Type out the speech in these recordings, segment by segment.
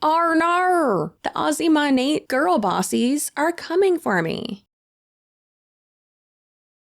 Arnar! The AUSSIE MONAT girl bossies are coming for me.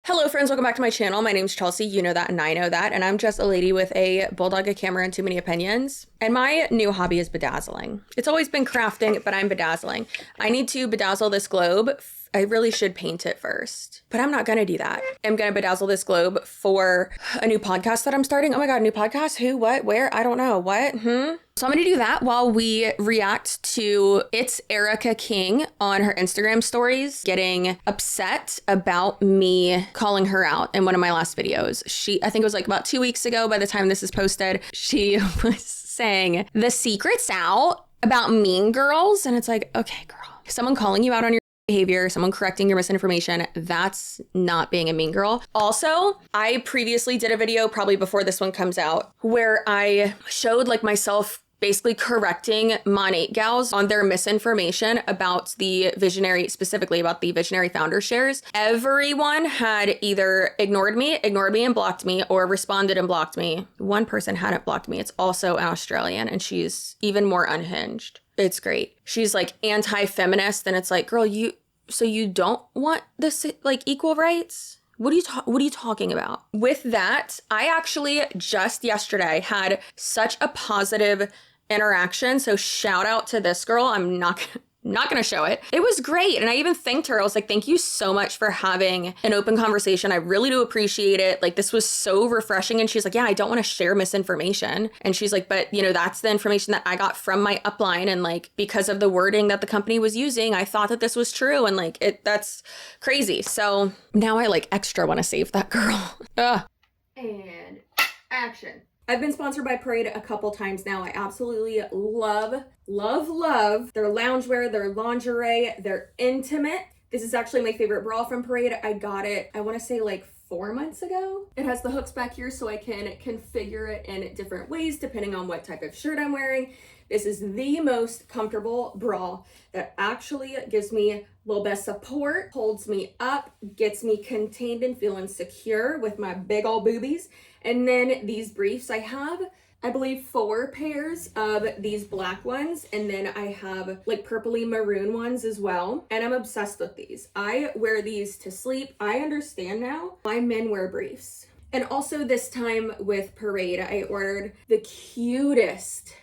Hello friends, welcome back to my channel. My name's Chelsea, you know that and I know that, and I'm just a lady with a bulldog, a camera, and too many opinions. And my new hobby is bedazzling. It's always been crafting, but I'm bedazzling. I need to bedazzle this globe. I really should paint it first, but I'm not gonna do that. I'm gonna bedazzle this globe for a new podcast that I'm starting. Oh my God, new podcast? Who, what, where? I don't know. What? So I'm gonna do that while we react to It's Erica King on her Instagram stories getting upset about me calling her out in one of my last videos. I think it was like about 2 weeks ago by the time this is posted, she was saying, the secret's out about mean girls. And it's like, okay, girl, someone calling you out on your behavior, someone correcting your misinformation, that's not being a mean girl. Also, I previously did a video probably before this one comes out where I showed like myself basically correcting Monat gals on their misinformation about the visionary, specifically about the visionary founder shares. Everyone had either ignored me and blocked me, or responded and blocked me. One person hadn't blocked me. It's also Australian, and she's even more unhinged. It's great. She's like anti-feminist, and it's like, girl, you don't want this like equal rights? What are you talking about? With that, I actually just yesterday had such a positive interaction. So shout out to this girl. I'm not gonna show it. It was great. And I even thanked her. I was like, thank you so much for having an open conversation. I really do appreciate it. Like, this was so refreshing. And she's like, yeah, I don't want to share misinformation. And she's like, but you know, that's the information that I got from my upline. And like, because of the wording that the company was using, I thought that this was true. And like, that's crazy. So now I like extra want to save that girl. Ugh. And action. I've been sponsored by Parade a couple times now. I absolutely love their loungewear, their lingerie, their intimate. This is actually my favorite bra from Parade. I got it, I want to say like 4 months ago. It has the hooks back here so I can configure it in different ways depending on what type of shirt I'm wearing. This is the most comfortable bra that actually gives me a little bit of support, holds me up, gets me contained and feeling secure with my big old boobies. And then these briefs, I have, I believe, 4 pairs of these black ones. And then I have like purpley maroon ones as well. And I'm obsessed with these. I wear these to sleep. I understand now why men wear briefs. And also this time with Parade, I ordered the cutest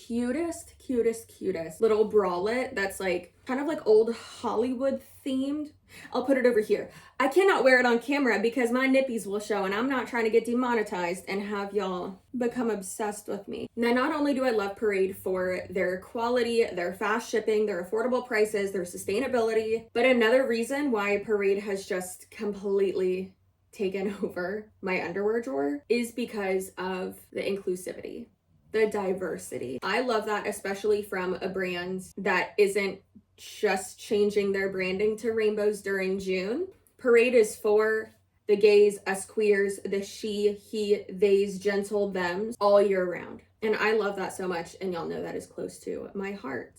little bralette that's like kind of like old Hollywood themed. I'll put it over here. I cannot wear it on camera because my nippies will show, and I'm not trying to get demonetized and have y'all become obsessed with me. Now, not only do I love Parade for their quality, their fast shipping, their affordable prices, their sustainability, but another reason why Parade has just completely taken over my underwear drawer is because of the inclusivity. The diversity. I love that, especially from a brand that isn't just changing their branding to rainbows during June. Parade is for the gays, us queers, the she, he, theys, gentle, thems, all year round. And I love that so much, and y'all know that is close to my heart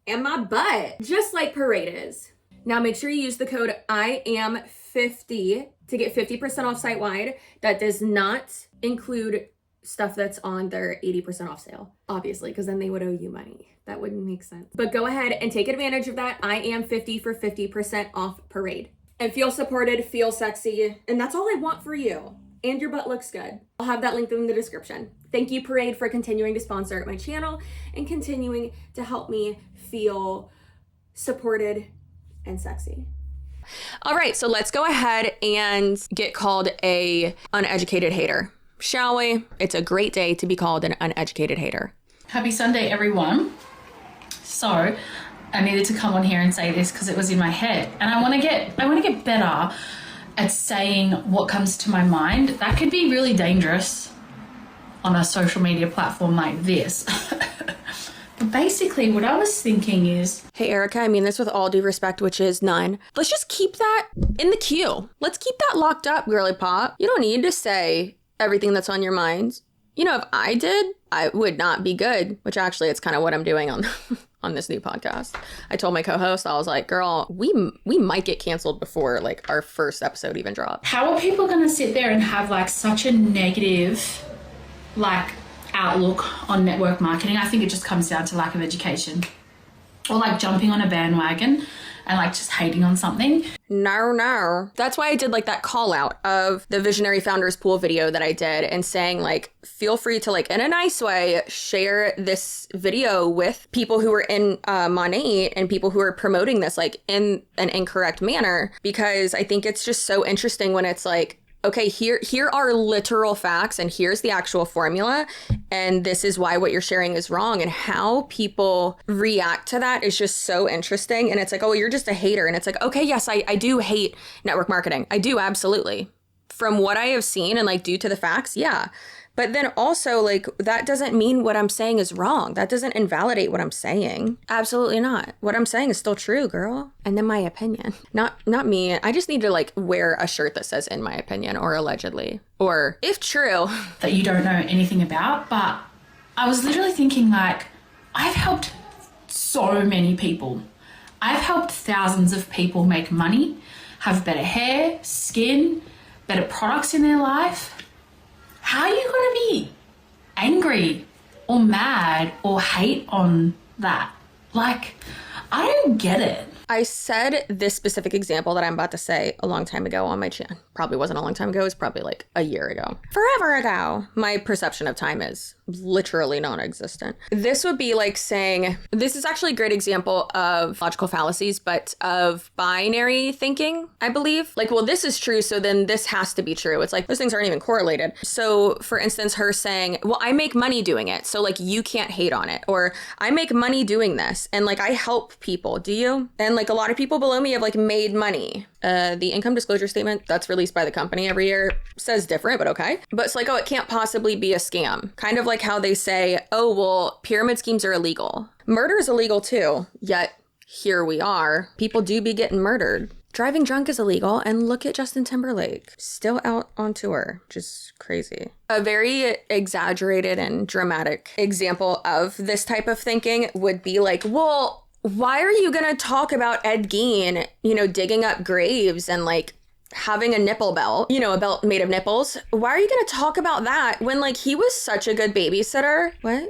and my butt, just like Parade is. Now make sure you use the code IAM50 to get 50% off site-wide. That does not include stuff that's on their 80% off sale, obviously, because then they would owe you money. That wouldn't make sense. But go ahead and take advantage of that. I am 50 for 50% off Parade. And feel supported, feel sexy, and that's all I want for you. And your butt looks good. I'll have that linked in the description. Thank you, Parade, for continuing to sponsor my channel and continuing to help me feel supported and sexy. All right, so let's go ahead and get called a uneducated hater. Shall we? It's a great day to be called an uneducated hater. Happy Sunday, everyone. So I needed to come on here and say this because it was in my head, and I want to get better at saying what comes to my mind. That could be really dangerous on a social media platform like this. But basically what I was thinking is, hey Erica, I mean this with all due respect, which is none. Let's just keep that in the queue. Let's keep that locked up, girly pop. You don't need to say everything that's on your mind. You know, if I did, I would not be good, which actually it's kind of what I'm doing on on this new podcast. I told my co-host, I was like, girl, we might get canceled before like our first episode even drops. How are people going to sit there and have like such a negative like outlook on network marketing. I think it just comes down to lack of education, or like jumping on a bandwagon and like just hating on something. No. That's why I did like that call out of the Visionary Founders Pool video that I did, and saying like, feel free to like, in a nice way, share this video with people who are in Monat and people who are promoting this like in an incorrect manner, because I think it's just so interesting when it's like, okay, here are literal facts, and here's the actual formula, and this is why what you're sharing is wrong. And how people react to that is just so interesting. And it's like, oh, you're just a hater. And it's like, okay, yes, I do hate network marketing. I do, absolutely. From what I have seen and like due to the facts, yeah. But then also, like, that doesn't mean what I'm saying is wrong. That doesn't invalidate what I'm saying. Absolutely not. What I'm saying is still true, girl. And then my opinion. Not me. I just need to, like, wear a shirt that says in my opinion, or allegedly. Or, if true. That you don't know anything about. But I was literally thinking, like, I've helped so many people. I've helped thousands of people make money, have better hair, skin, better products in their life. How are you going to be angry or mad or hate on that? Like, I don't get it. I said this specific example that I'm about to say a long time ago on my channel. Probably wasn't a long time ago. It was probably like a year ago. Forever ago. My perception of time is literally non-existent. This would be like saying, this is actually a great example of logical fallacies, but of binary thinking, I believe. Like, well, this is true, so then this has to be true. It's like, those things aren't even correlated. So for instance, her saying, well, I make money doing it, so like you can't hate on it. Or I make money doing this, and like I help people. Do you? And like a lot of people below me have like made money. The income disclosure statement that's released by the company every year says different, but okay. But it's like, oh, it can't possibly be a scam. Kind of like how they say, oh, well, pyramid schemes are illegal. Murder is illegal too. Yet here we are. People do be getting murdered. Driving drunk is illegal, and look at Justin Timberlake, still out on tour, just crazy. A very exaggerated and dramatic example of this type of thinking would be like, well, why are you gonna talk about Ed Gein, digging up graves and like having a nipple belt, a belt made of nipples? Why are you gonna talk about that when like he was such a good babysitter? What?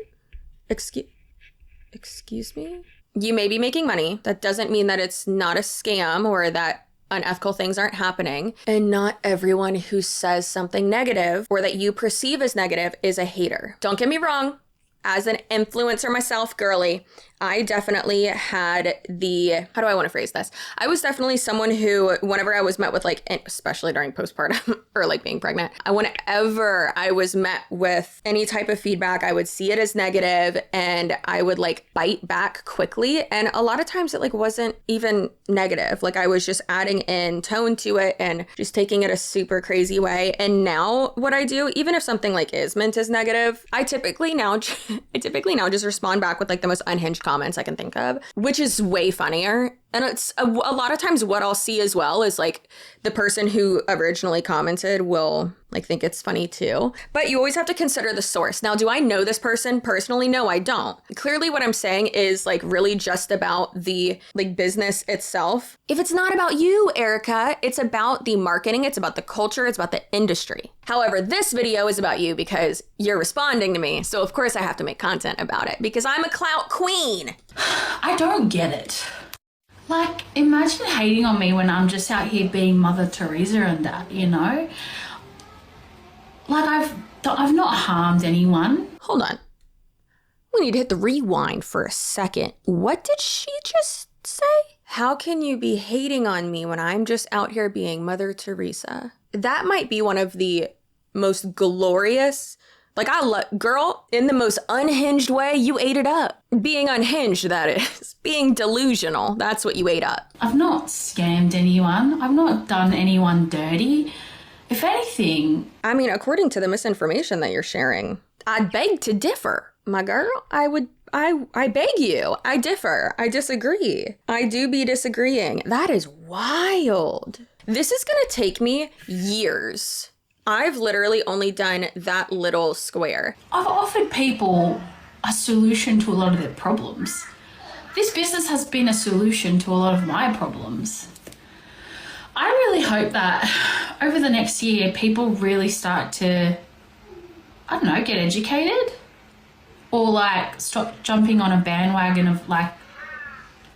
Excuse me? You may be making money. That doesn't mean that it's not a scam or that unethical things aren't happening. And not everyone who says something negative or that you perceive as negative is a hater. Don't get me wrong. As an influencer myself, girly, I definitely had how do I want to phrase this? I was definitely someone who, whenever I was met with like, especially during postpartum or like being pregnant, whenever I was met with any type of feedback, I would see it as negative and I would like bite back quickly. And a lot of times it like wasn't even negative. Like I was just adding in tone to it and just taking it a super crazy way. And now what I do, even if something like is meant as negative, I typically now just respond back with like the most unhinged comments I can think of, which is way funnier. And it's a lot of times what I'll see as well is like the person who originally commented will like think it's funny too. But you always have to consider the source. Now, do I know this person personally? No, I don't. Clearly what I'm saying is like really just about the like business itself. If it's not about you, Erica, it's about the marketing, it's about the culture, it's about the industry. However, this video is about you because you're responding to me. So of course I have to make content about it because I'm a clout queen. I don't get it. Like, imagine hating on me when I'm just out here being Mother Teresa and that, Like, I've not harmed anyone. Hold on. We need to hit the rewind for a second. What did she just say? How can you be hating on me when I'm just out here being Mother Teresa? That might be one of the most glorious, like girl, in the most unhinged way, you ate it up. Being unhinged, that is. Being delusional, that's what you ate up. I've not scammed anyone. I've not done anyone dirty. If anything... I mean, according to the misinformation that you're sharing, I'd beg to differ. My girl, I beg you. I differ. I disagree. I do be disagreeing. That is wild. This is gonna take me years. I've literally only done that little square. I've offered people a solution to a lot of their problems. This business has been a solution to a lot of my problems. I really hope that over the next year, people really start to, get educated. or like stop jumping on a bandwagon of like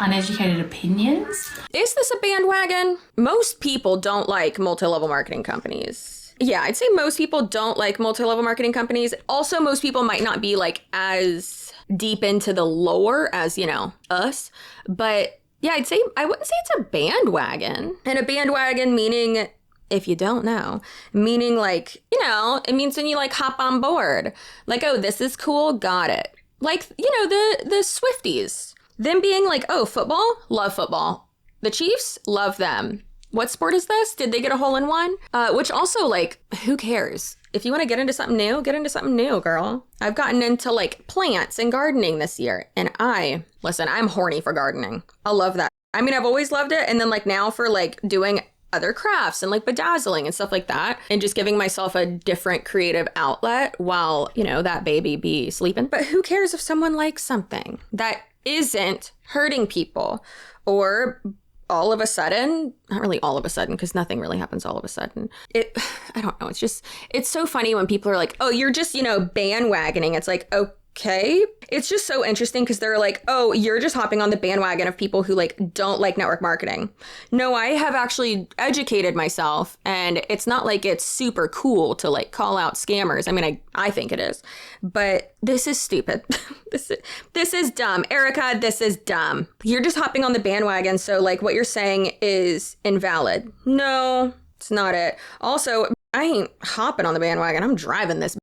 uneducated opinions. Is this a bandwagon? Most people don't like multi-level marketing companies. Yeah, I'd say most people don't like multi-level marketing companies. Also, most people might not be like as deep into the lore as, you know, us. But yeah, I wouldn't say it's a bandwagon. And a bandwagon meaning, if you don't know, meaning like, you know, it means when you like hop on board. Like, oh, this is cool, got it. Like, you know, the Swifties. Them being like, oh, football? Love football. The Chiefs? Love them. What sport is this? Did they get a hole in one? Which also, like, who cares? If you want to get into something new, get into something new, girl. I've gotten into, like, plants and gardening this year. And I'm horny for gardening. I love that. I mean, I've always loved it. And then, like, now for, like, doing other crafts and, like, bedazzling and stuff like that. And just giving myself a different creative outlet while, you know, that baby be sleeping. But who cares if someone likes something that isn't hurting people, or all of a sudden, not really all of a sudden, because nothing really happens all of a sudden. I don't know. It's so funny when people are like, oh, you're just, you know, bandwagoning. It's like, okay. It's just so interesting because they're like, oh, you're just hopping on the bandwagon of people who like don't like network marketing. No, I have actually educated myself, and it's not like it's super cool to like call out scammers. I mean, I think it is, but this is stupid. This is dumb. Erica, this is dumb. You're just hopping on the bandwagon. So like what you're saying is invalid. No, it's not it. Also, I ain't hopping on the bandwagon. I'm driving this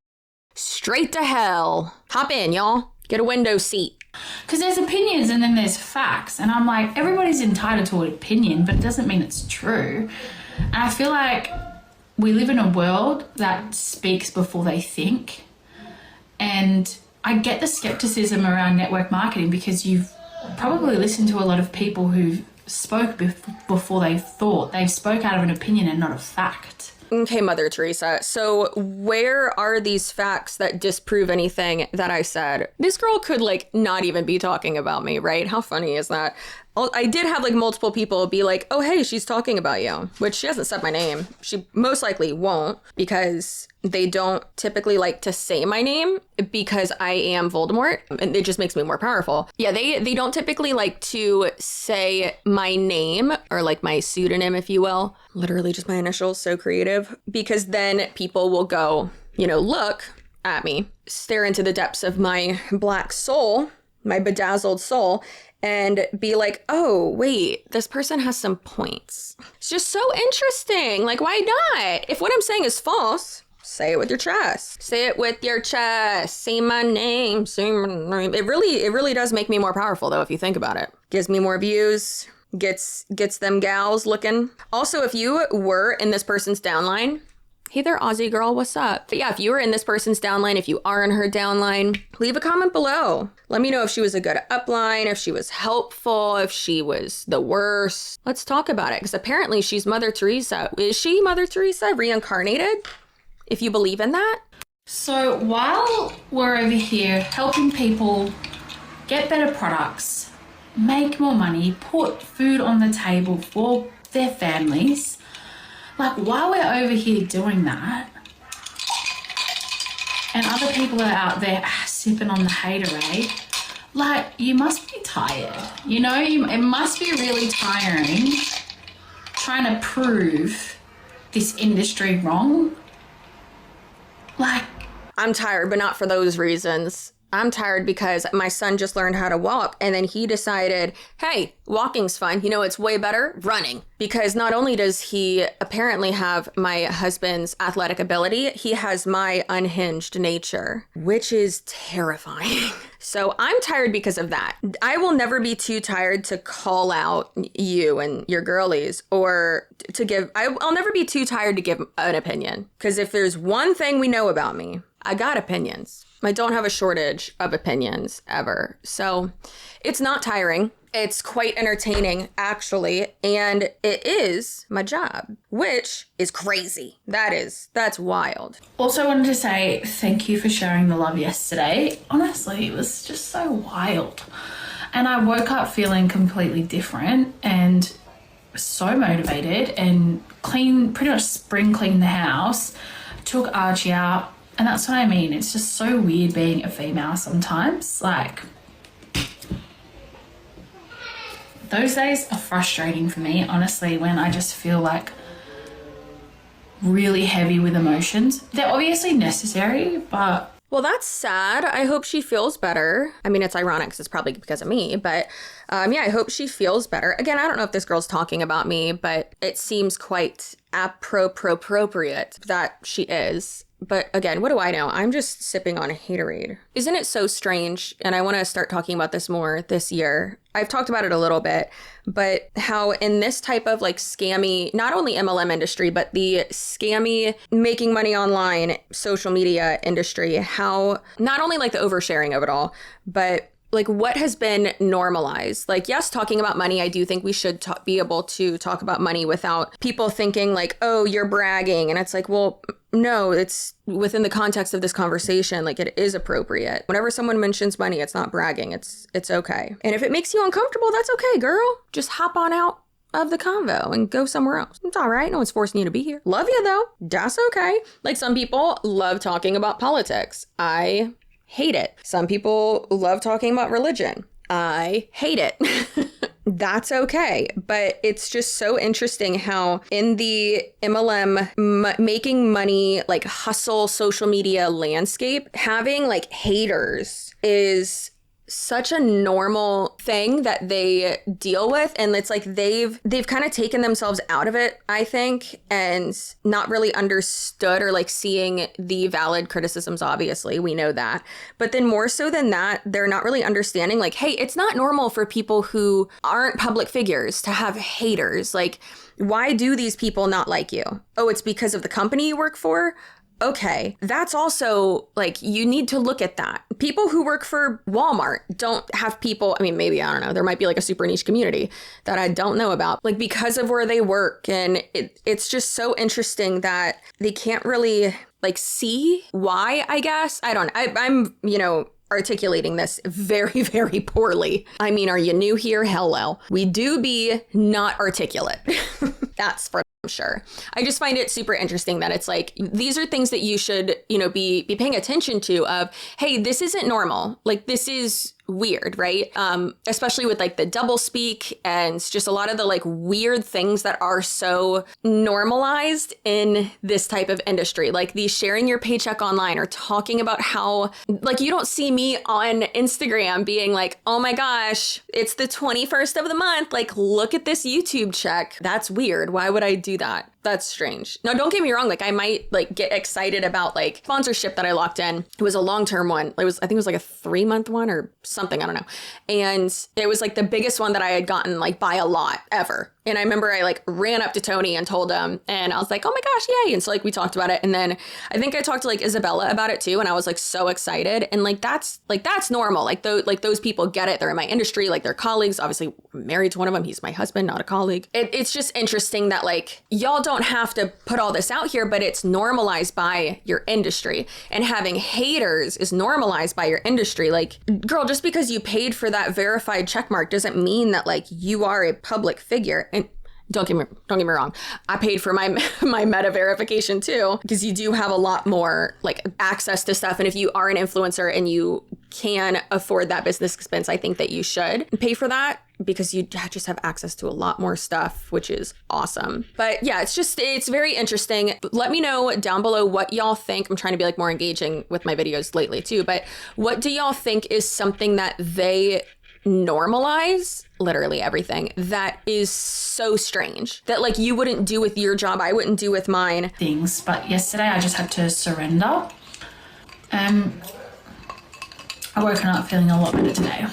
straight to hell. Hop in, y'all. Get a window seat. Because there's opinions and then there's facts. And I'm like, everybody's entitled to an opinion, but it doesn't mean it's true. And I feel like we live in a world that speaks before they think. And I get the skepticism around network marketing because you've probably listened to a lot of people who spoke before they thought. They spoke out of an opinion and not a fact. Okay, Mother Teresa. So where are these facts that disprove anything that I said? This girl could like not even be talking about me, right? How funny is that? I did have like multiple people be like, oh, hey, she's talking about you, which she hasn't said my name. She most likely won't because they don't typically like to say my name because I am Voldemort and it just makes me more powerful. Yeah, they don't typically like to say my name or like my pseudonym, if you will. Literally just my initials, so creative. Because then people will go, you know, look at me, stare into the depths of my black soul, my bedazzled soul, and be like, oh, wait, this person has some points. It's just so interesting. Like, why not? If what I'm saying is false, say it with your chest. Say it with your chest. Say my name. Say my name. It really does make me more powerful, though, if you think about it. Gives me more views. Gets them gals looking. Also, if you were in this person's downline, hey there, Aussie girl, what's up? But yeah, if you were in this person's downline, if you are in her downline, leave a comment below. Let me know if she was a good upline, if she was helpful, if she was the worst. Let's talk about it, because apparently she's Mother Teresa. Is she Mother Teresa reincarnated? If you believe in that? So while we're over here helping people get better products, make more money, put food on the table for their families, like while we're over here doing that, and other people are out there sipping on the haterade, like you must be tired. You know, it must be really tiring trying to prove this industry wrong. Like, I'm tired, but not for those reasons. I'm tired because my son just learned how to walk and then he decided, hey, walking's fun. You know, it's way better running. Because not only does he apparently have my husband's athletic ability, he has my unhinged nature, which is terrifying. So I'm tired because of that. I will never be too tired to call out you and your girlies or to give, I'll never be too tired to give an opinion. Because if there's one thing we know about me, I got opinions. I don't have a shortage of opinions ever. So it's not tiring. It's quite entertaining, actually. And it is my job, which is crazy. That's wild. Also wanted to say thank you for sharing the love yesterday. Honestly, it was just so wild. And I woke up feeling completely different and so motivated and pretty much spring cleaned the house, took Archie out, And that's what I mean. It's just so weird being a female sometimes. Like, those days are frustrating for me, honestly, when I just feel like really heavy with emotions. They're obviously necessary, but... Well, that's sad. I hope she feels better. I mean, it's ironic because it's probably because of me, but yeah, I hope she feels better. Again, I don't know if this girl's talking about me, but it seems quite appropriate that she is. But again, what do I know? I'm just sipping on a haterade. Isn't it so strange? And I want to start talking about this more this year. I've talked about it a little bit, but how in this type of like scammy, not only MLM industry, but the scammy making money online social media industry, how not only like the oversharing of it all, but like what has been normalized. Like, yes, talking about money, I do think we should be able to talk about money without people thinking like, oh, you're bragging. And it's like, well, no, it's within the context of this conversation. Like, it is appropriate. Whenever someone mentions money, it's not bragging. It's okay. And if it makes you uncomfortable, that's okay, girl. Just hop on out of the convo and go somewhere else. It's all right. No one's forcing you to be here. Love you though. That's okay. Like, some people love talking about politics. I hate it. Some people love talking about religion. I hate it. That's okay. But it's just so interesting how in the MLM making money, like hustle social media landscape, having like haters is such a normal thing that they deal with. And it's like they've kind of taken themselves out of it, I think, and not really understood or like seeing the valid criticisms. Obviously, we know that. But then more so than that, they're not really understanding like, hey, it's not normal for people who aren't public figures to have haters. Like, why do these people not like you? Oh, it's because of the company you work for? Okay, that's also like, you need to look at that. People who work for Walmart don't have people, I mean, maybe, I don't know, there might be like a super niche community that I don't know about, like because of where they work. And it's just so interesting that they can't really like see why, I guess. I'm, articulating this very, very poorly. I mean, are you new here? Hello. We do be not articulate. That's for sure. I just find it super interesting that it's like, these are things that you should, be paying attention to of, hey, this isn't normal. Like, this is weird, right? Especially with like the double speak and just a lot of the like weird things that are so normalized in this type of industry, like the sharing your paycheck online or talking about how like you don't see me on Instagram being like, oh my gosh, it's the 21st of the month. Like, look at this YouTube check. That's weird. Why would I do that? That's strange. Now, don't get me wrong. Like, I might like get excited about like sponsorship that I locked in. It was a long-term one. I think it was like a 3-month one or something. I don't know. And it was like the biggest one that I had gotten like by a lot ever. And I remember I like ran up to Tony and told him, and I was like, oh my gosh, yay. And so like we talked about it. And then I think I talked to like Isabella about it too. And I was like so excited. And like that's normal. Like those people get it. They're in my industry, like they're colleagues. Obviously I'm married to one of them. He's my husband, not a colleague. It's just interesting that like y'all don't have to put all this out here, but it's normalized by your industry. And having haters is normalized by your industry. Like, girl, just because you paid for that verified check mark doesn't mean that like you are a public figure. And don't get me wrong. I paid for my meta verification too, because you do have a lot more like access to stuff. And if you are an influencer and you can afford that business expense, I think that you should pay for that because you just have access to a lot more stuff, which is awesome. But yeah, it's very interesting. Let me know down below what y'all think. I'm trying to be like more engaging with my videos lately too, but what do y'all think is something that they normalize, literally everything, that is so strange that like you wouldn't do with your job, I wouldn't do with mine? Things, but yesterday I just had to surrender. I woken up feeling a lot better today.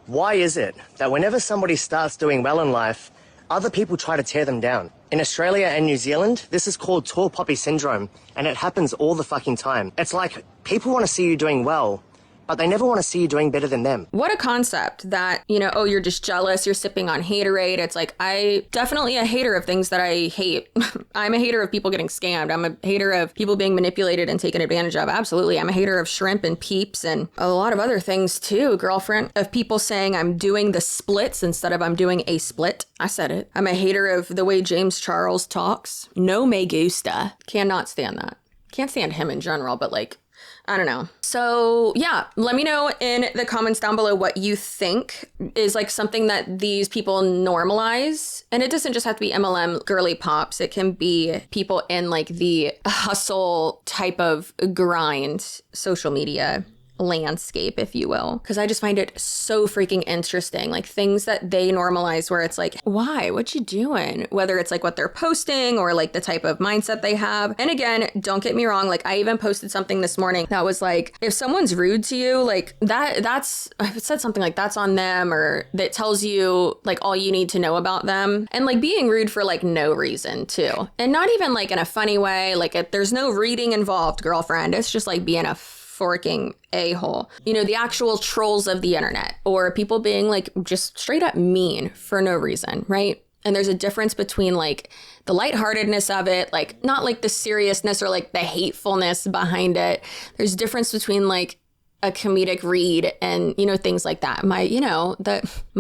Why is it that whenever somebody starts doing well in life, other people try to tear them down? In Australia and New Zealand, this is called tall poppy syndrome, and it happens all the fucking time. It's like people want to see you doing well, but they never want to see you doing better than them. What a concept that, oh, you're just jealous, you're sipping on haterade. It's like, I definitely a hater of things that I hate. I'm a hater of people getting scammed. I'm a hater of people being manipulated and taken advantage of. Absolutely. I'm a hater of shrimp and peeps and a lot of other things too, girlfriend. Of people saying I'm doing the splits instead of I'm doing a split. I said it. I'm a hater of the way James Charles talks. No me gusta. Cannot stand that. Can't stand him in general, but like, I don't know. So yeah, let me know in the comments down below what you think is like something that these people normalize. And it doesn't just have to be MLM girly pops. It can be people in like the hustle type of grind social media landscape, if you will, because I just find it so freaking interesting, like things that they normalize where it's like, why, what you doing, whether it's like what they're posting or like the type of mindset they have. And again, don't get me wrong, like I even posted something this morning that was like, if someone's rude to you, like that's it said something like that's on them, or that tells you like all you need to know about them, and like being rude for like no reason too, and not even like in a funny way, like there's no reading involved, girlfriend. It's just like being a forking a-hole. You know, the actual trolls of the internet, or people being like just straight up mean for no reason, right? And there's a difference between like the lightheartedness of it, like not like the seriousness or like the hatefulness behind it. There's a difference between like a comedic read and, you know, things like that. My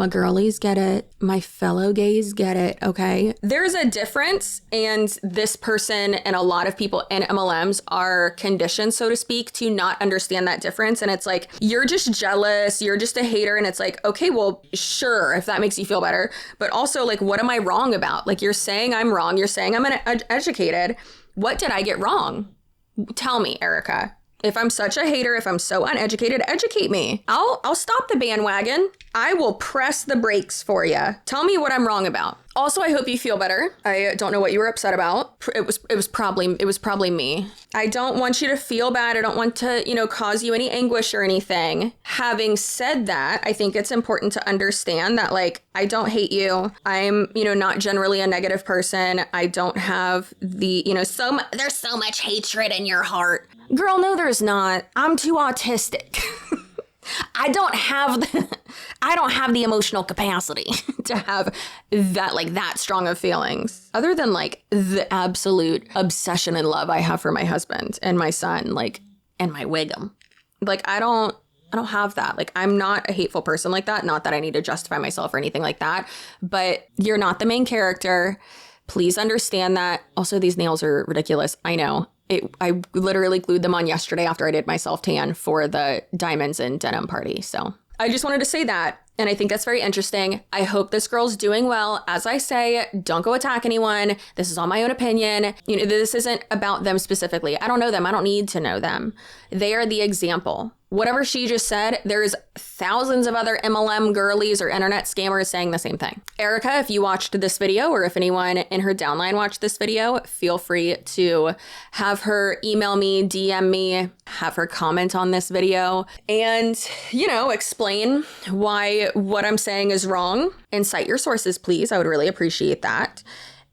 girlies get it. My fellow gays get it. Okay. There's a difference, and this person and a lot of people in MLMs are conditioned, so to speak, to not understand that difference. And it's like, you're just jealous. You're just a hater. And it's like, okay, well, sure, if that makes you feel better. But also like, what am I wrong about? Like, you're saying I'm wrong. You're saying I'm uneducated. What did I get wrong? Tell me, Erica. If I'm such a hater, if I'm so uneducated, educate me. I'll stop the bandwagon. I will press the brakes for you. Tell me what I'm wrong about. Also, I hope you feel better. I don't know what you were upset about. It was probably me. I don't want you to feel bad. I don't want to, you know, cause you any anguish or anything. Having said that, I think it's important to understand that, like, I don't hate you. I'm, you know, not generally a negative person. I don't have the, you know, there's so much hatred in your heart. Girl, no, there's not. I'm too autistic. I don't have the emotional capacity to have that strong of feelings, other than like the absolute obsession and love I have for my husband and my son, like, and my Wiggum. Like, I don't have that. Like, I'm not a hateful person like that. Not that I need to justify myself or anything like that, but you're not the main character. Please understand that. Also, these nails are ridiculous. I know. I literally glued them on yesterday after I did my self-tan for the diamonds and denim party. So I just wanted to say that. And I think that's very interesting. I hope this girl's doing well. As I say, don't go attack anyone. This is all my own opinion. You know, this isn't about them specifically. I don't know them. I don't need to know them. They are the example. Whatever she just said, there's thousands of other MLM girlies or internet scammers saying the same thing. Erica, if you watched this video, or if anyone in her downline watched this video, feel free to have her email me, DM me, have her comment on this video, and, you know, explain why what I'm saying is wrong, and cite your sources, please. I would really appreciate that.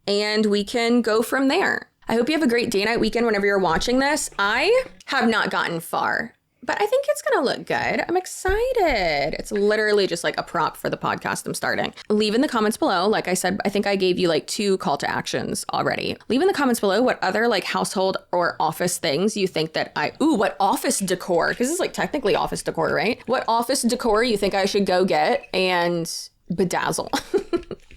And we can go from there. I hope you have a great day, night, weekend whenever you're watching this. I have not gotten far, but I think it's going to look good. I'm excited. It's literally just like a prop for the podcast I'm starting. Leave in the comments below. Like I said, I think I gave you like 2 call to actions already. Leave in the comments below what other like household or office things you think that what office decor, because this is like technically office decor, right? What office decor you think I should go get and bedazzle.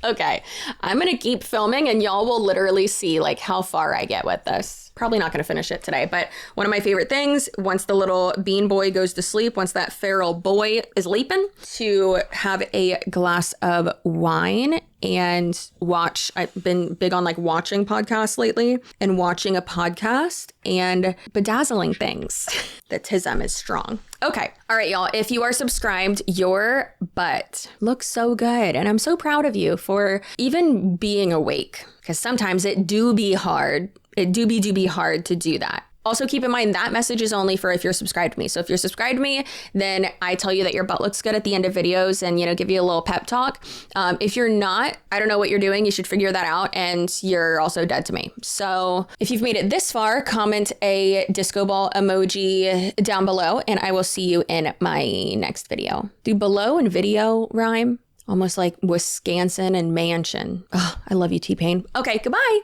Okay, I'm going to keep filming and y'all will literally see like how far I get with this. Probably not going to finish it today, but one of my favorite things, once the little bean boy goes to sleep, once that feral boy is leaping, to have a glass of wine and watch. I've been big on like watching podcasts lately, and watching a podcast and bedazzling things. The tism is strong. Okay. All right, y'all. If you are subscribed, your butt looks so good. And I'm so proud of you for even being awake, because sometimes it do be hard. It do be hard to do that. Also, keep in mind that message is only for if you're subscribed to me. So if you're subscribed to me, then I tell you that your butt looks good at the end of videos and, you know, give you a little pep talk. If you're not, I don't know what you're doing. You should figure that out. And you're also dead to me. So if you've made it this far, comment a disco ball emoji down below and I will see you in my next video. Do below and video rhyme? Almost like Wisconsin and mansion. Oh, I love you, T-Pain. Okay, goodbye.